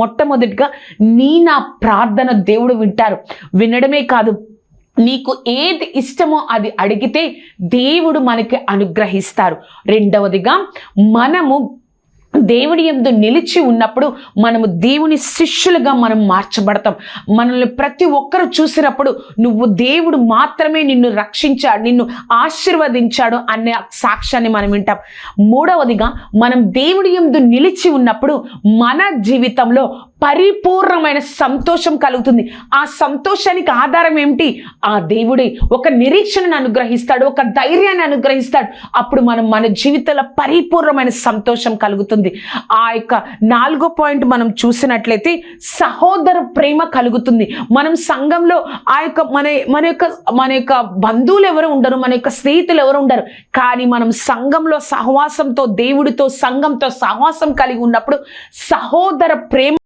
మొట్టమొదటిగా నా ప్రార్థన దేవుడు వింటారు. వినడమే కాదు, నీకు ఏది ఇష్టమో అది అడిగితే దేవుడు మనకి అనుగ్రహిస్తారు. రెండవదిగా, మనము దేవుని యందు నిలిచి ఉన్నప్పుడు మనము దేవుని శిష్యులుగా మనం మార్చబడతాం. మనల్ని ప్రతి ఒక్కరు చూసినప్పుడు నువ్వు దేవుడు మాత్రమే నిన్ను రక్షించాడు, నిన్ను ఆశీర్వదించాడు అనే సాక్ష్యాన్ని మనం వింటాం. మూడవదిగా, మనం దేవుని యందు నిలిచి ఉన్నప్పుడు మన జీవితంలో పరిపూర్ణమైన సంతోషం కలుగుతుంది. ఆ సంతోషానికి ఆధారం ఏమిటి? ఆ దేవుడే ఒక నిరీక్షణను అనుగ్రహిస్తాడు, ఒక ధైర్యాన్ని అనుగ్రహిస్తాడు. అప్పుడు మన జీవితంలో పరిపూర్ణమైన సంతోషం కలుగుతుంది. ఆ యొక్క 4వ పాయింట్ మనం చూసినట్లయితే సహోదర ప్రేమ కలుగుతుంది. మనం సంఘంలో ఆ యొక్క మన యొక్క బంధువులు ఎవరు ఉండరు, మన యొక్క స్నేహితులు ఎవరు ఉండరు. కానీ మనం సంఘంలో సహవాసంతో, దేవుడితో, సంఘంతో సహవాసం కలిగి ఉన్నప్పుడు సహోదర ప్రేమ